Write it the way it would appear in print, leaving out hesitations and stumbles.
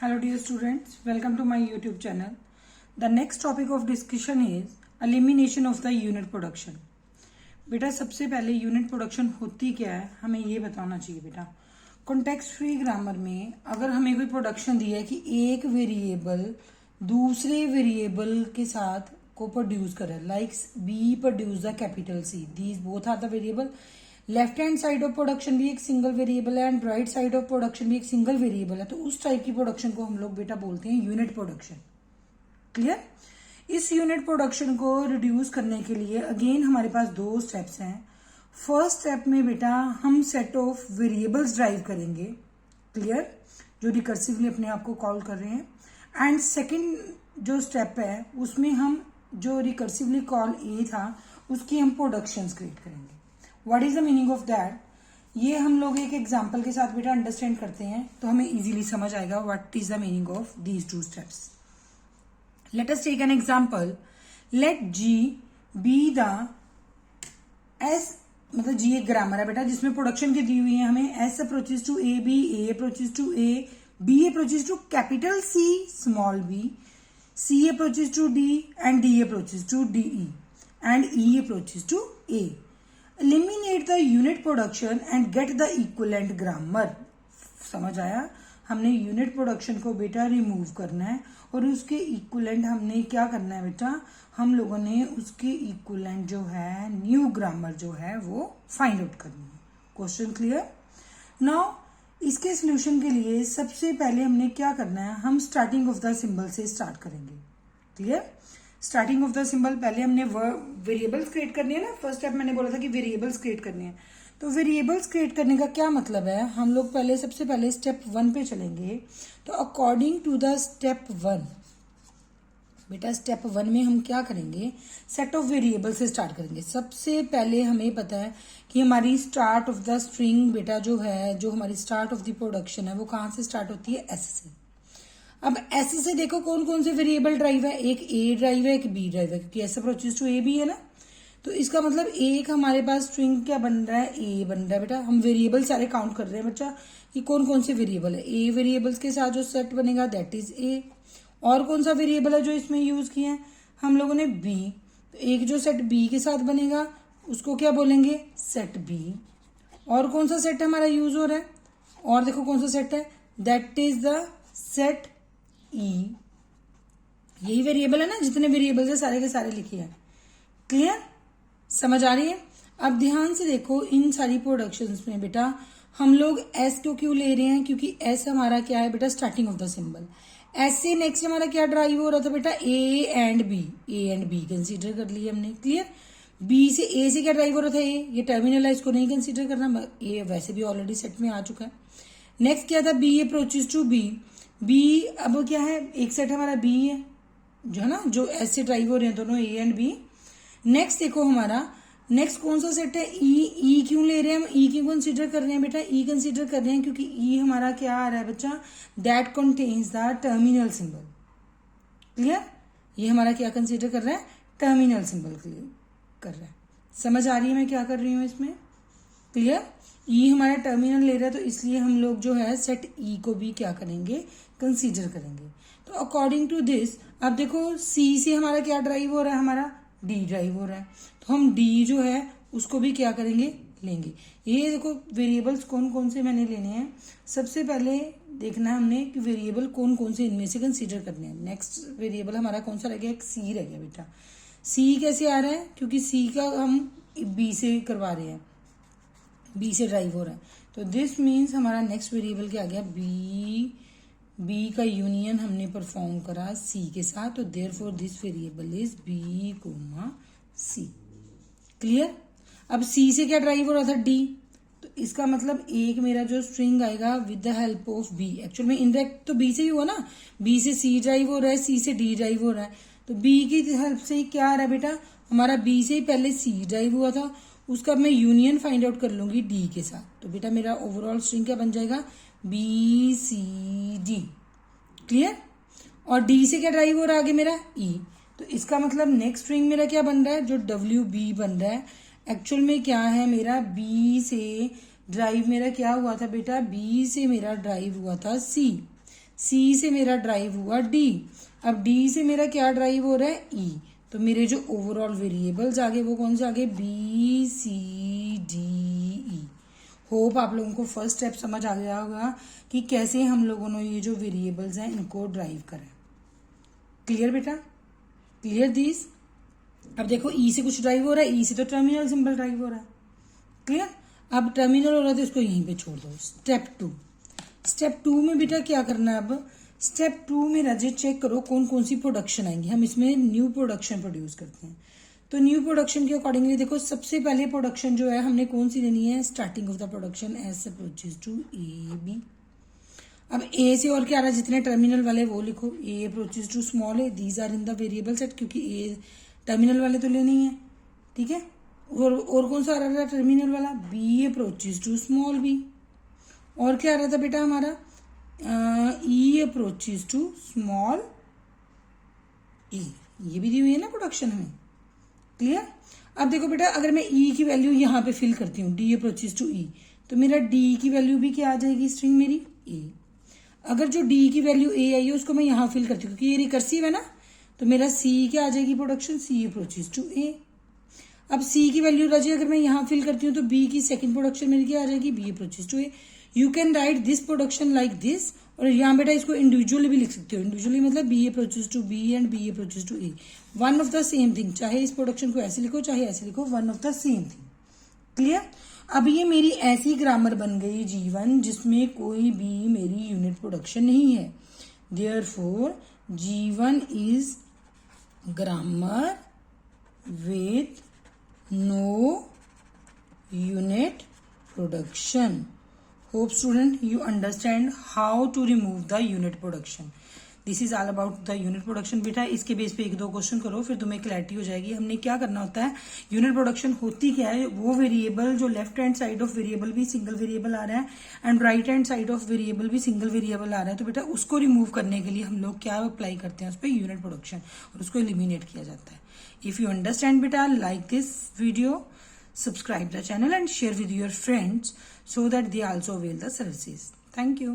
Hello dear students, welcome to my YouTube channel. The next topic of discussion is elimination of the unit production. बेटा सबसे पहले unit production होती क्या है हमें ये बताना चाहिए बेटा। कॉन्टेक्स्ट फ्री ग्रामर में अगर हमें कोई प्रोडक्शन दिया है कि एक वेरिएबल दूसरे वेरिएबल के साथ को प्रोड्यूस करे, like B produce the capital C, these both are the variable. Left hand side of production भी एक सिंगल वेरिएबल है and right side of production भी एक सिंगल वेरिएबल है, तो उस टाइप की प्रोडक्शन को हम लोग बेटा बोलते हैं यूनिट प्रोडक्शन। क्लियर? इस यूनिट प्रोडक्शन को रिड्यूस करने के लिए अगेन हमारे पास दो स्टेप्स हैं। फर्स्ट स्टेप में बेटा हम सेट ऑफ वेरिएबल्स ड्राइव करेंगे, क्लियर, जो रिकर्सिवली अपने आप को कॉल कर रहे हैं। एंड सेकंड जो स्टेप है उसमें हम जो रिकर्सिवली कॉल ए था उसकी हम प्रोडक्शंस क्रिएट करेंगे। What is the meaning of that, ये हम लोग एक एग्जाम्पल के साथ बेटा अंडरस्टैंड करते हैं तो हमें इजीली समझ आएगा what is the meaning of these two steps. Let us take an example. Let G be the S, मतलब G एक ग्रामर है बेटा जिसमें प्रोडक्शन की दी हुई है हमें S approaches to A, B, A approaches to A, B approaches to capital C, small b, C approaches to D and D approaches to DE and E approaches to A. Eliminate the unit production and get the equivalent grammar. समझ आया? हमने unit production को बेटा remove करना है और उसके equivalent हमने क्या करना है बेटा, हम लोगों ने उसके इक्विवेलेंट जो है न्यू ग्रामर जो है वो फाइंड आउट करनी है। Question clear? नाउ इसके सोल्यूशन के लिए सबसे पहले हमने क्या करना है, हम स्टार्टिंग ऑफ द सिंबल से स्टार्ट करेंगे। Clear? Starting of the symbol पहले हमने वेरिएबल्स क्रिएट करनी है ना। फर्स्ट स्टेप मैंने बोला था कि वेरिएबल्स क्रिएट करनी है, तो वेरिएबल्स क्रिएट करने का क्या मतलब है, हम लोग पहले सबसे पहले स्टेप 1 पे चलेंगे। तो अकॉर्डिंग टू द स्टेप 1 बेटा, स्टेप 1 में हम क्या करेंगे, सेट ऑफ वेरिएबल से स्टार्ट करेंगे। सबसे पहले हमें पता है कि हमारी स्टार्ट ऑफ द स्ट्रिंग बेटा जो है, जो हमारी स्टार्ट ऑफ द प्रोडक्शन है वो कहाँ से स्टार्ट होती है, एस से। अब एस से देखो कौन कौन से वेरिएबल ड्राइव है, एक ए ड्राइव है एक बी ड्राइव है, क्योंकि S approaches to A B है ना। तो इसका मतलब एक हमारे पास स्ट्रिंग क्या बन रहा है, ए बन रहा है बेटा। हम वेरिएबल सारे काउंट कर रहे हैं बच्चा कि कौन कौन से वेरिएबल है। ए वेरिएबल्स के साथ जो सेट बनेगा दैट इज ए। और कौन सा वेरिएबल है जो इसमें यूज किया है हम लोगों ने, बी। तो एक जो सेट बी के साथ बनेगा उसको क्या बोलेंगे, सेट बी। और कौन सा सेट हमारा यूज हो रहा है, और देखो कौन सा सेट है, दैट इज द सेट ई। यही वेरिएबल है ना, जितने वेरिएबल है सारे के सारे लिखे हैं। क्लियर? समझ आ रही है? अब ध्यान से देखो इन सारी प्रोडक्शंस में बेटा हम लोग एस को क्यों ले रहे हैं, क्योंकि एस हमारा क्या है बेटा, starting of the symbol. S से नेक्स्ट हमारा क्या ड्राइव हो रहा था बेटा, ए एंड बी कंसीडर कर लिए हमने। क्लियर? बी से ए से क्या ड्राइव हो रहा था, ए, ये टर्मिनल है, इसको नहीं कंसीडर करना, ए वैसे भी ऑलरेडी सेट में आ चुका है। नेक्स्ट क्या था, B approaches to B. B अब क्या है, एक सेट हमारा बी है जो है ना, जो एस से ड्राइव हो रहे हैं दोनों, ए एंड बी। नेक्स्ट देखो हमारा नेक्स्ट कौन सा सेट है, ई। ई क्यों ले रहे हैं हम, ई क्यों कंसीडर कर रहे हैं बेटा, ई कंसीडर कर रहे हैं क्योंकि ई हमारा क्या आ रहा है बच्चा, that contains the terminal symbol. Clear? ये हमारा क्या कंसीडर कर रहा है, टर्मिनल सिंबल कर रहा है। समझ आ रही है मैं क्या कर रही हूँ इसमें? क्लियर? ई हमारा टर्मिनल ले रहा है तो इसलिए हम लोग जो है सेट ई को भी क्या करेंगे, कंसीडर करेंगे। तो अकॉर्डिंग टू दिस अब देखो सी से हमारा क्या ड्राइव हो रहा है, हमारा डी ड्राइव हो रहा है, तो हम डी जो है उसको भी क्या करेंगे, लेंगे। ये देखो वेरिएबल्स कौन कौन से मैंने लेने हैं, सबसे पहले देखना है हमने कि वेरिएबल कौन कौन से इनमें से कंसीडर करने हैं। नेक्स्ट वेरिएबल हमारा कौन सा रह गया, एक सी रह गया बेटा। सी कैसे आ रहा है, क्योंकि सी का हम बी से करवा रहे हैं, बी से ड्राइव हो रहा है, तो दिस मीन्स हमारा नेक्स्ट वेरिएबल क्या आ गया, बी। बी का यूनियन हमने परफॉर्म करा सी के साथ, तो therefore this variable is B comma C. Clear? अब सी से क्या ड्राइव हो रहा था, डी, तो इसका मतलब एक मेरा जो स्ट्रिंग आएगा with the help of B, actual में इनडायरेक्ट तो बी से ही हुआ ना, बी से सी ड्राइव हो रहा है, सी से डी ड्राइव हो रहा है, तो बी की हेल्प से क्या आ रहा है बेटा, हमारा बी से ही पहले सी ड्राइव हुआ था, उसका मैं यूनियन फाइंड आउट कर लूंगी डी के साथ, तो बेटा मेरा ओवरऑल स्ट्रिंग क्या बन जाएगा, बी सी डी। क्लियर? और डी से क्या ड्राइव हो रहा है आगे मेरा, ई, तो इसका मतलब नेक्स्ट स्ट्रिंग मेरा क्या बन रहा है, जो डब्ल्यू बी बन रहा है, एक्चुअल में क्या है मेरा, बी से ड्राइव मेरा क्या हुआ था बेटा, बी से मेरा ड्राइव हुआ था सी। सी से मेरा ड्राइव हुआ डी, अब डी से मेरा क्या ड्राइव हो रहा है ई, तो मेरे जो ओवरऑल वेरिएबल्स आ गए वो कौन से आ गए, B C D E. Hope आप लोगों को फर्स्ट स्टेप समझ आ गया होगा कि कैसे हम लोगों ने ये जो वेरिएबल्स हैं इनको ड्राइव करें। क्लियर बेटा, क्लियर दिस। अब देखो ई से कुछ ड्राइव हो रहा है, ई से तो टर्मिनल सिंबल ड्राइव हो रहा है। क्लियर, अब टर्मिनल हो रहा है तो इसको यहीं पे छोड़ दो। स्टेप टू में बेटा क्या करना है, अब स्टेप 2 में रजे चेक करो कौन कौन सी प्रोडक्शन आएंगी। हम इसमें न्यू प्रोडक्शन प्रोड्यूस करते हैं, तो न्यू प्रोडक्शन के अकॉर्डिंगली देखो सबसे पहले प्रोडक्शन जो है हमने कौन सी लेनी है, starting of the production S approaches to A B. अब ए से और क्या आ रहा है, जितने टर्मिनल वाले वो लिखो, A approaches to small a, these are in the variable set, क्योंकि ए टर्मिनल वाले तो लेने ही है। ठीक है, और कौन सा आ रहा था टर्मिनल वाला, B approaches to small B. और क्या आ रहा था बेटा हमारा, E approaches to small A, ये भी दी हुई है ना प्रोडक्शन हमें। क्लियर, अब देखो बेटा अगर मैं ई की वैल्यू यहाँ पे फिल करती हूँ, डी अप्रोचेस टू ई, तो मेरा डी की वैल्यू भी क्या आ जाएगी, स्ट्रिंग मेरी ए। अगर जो डी की वैल्यू ए आई है उसको मैं यहाँ फिल करती हूँ क्योंकि ये रिकर्सिव है ना, तो मेरा सी क्या आ जाएगी प्रोडक्शन, सी अप्रोचेस टू ए। अब सी की वैल्यू राजी अगर मैं यहाँ फिल करती हूँ तो बी की सेकंड प्रोडक्शन मेरी क्या आ जाएगी, B approaches to A. You can write this production like this, और यहाँ बेटा इसको इंडिविजुअली भी लिख सकते हो। इंडिविजुअली मतलब B approaches to B and B approaches to A, one of the same thing. चाहे इस प्रोडक्शन को ऐसे लिखो चाहे ऐसे लिखो, one of the same thing. Clear, अब ये मेरी ऐसी ग्रामर बन गई G1 जिसमें कोई भी मेरी यूनिट प्रोडक्शन नहीं है। Therefore G1 is grammar with no unit production. Hope student you understand how to remove the unit production. This is all about the unit production. बेटा इसके बेस पे एक दो क्वेश्चन करो फिर तुम्हें क्लैरिटी हो जाएगी। हमने क्या करना होता है, यूनिट प्रोडक्शन होती क्या है, वो वेरिएबल जो left hand side of variable भी सिंगल वेरिएबल आ रहा है and right hand side of variable भी सिंगल वेरिएबल आ रहा है, तो बेटा उसको रिमूव करने के लिए हम लोग क्या अप्लाई करते हैं, उस पर यूनिट प्रोडक्शन, और उसको एलिमिनेट किया जाता है। इफ यू अंडरस्टैंड बेटा, like this video, subscribe the channel and share with your friends so that they also avail the services. Thank you.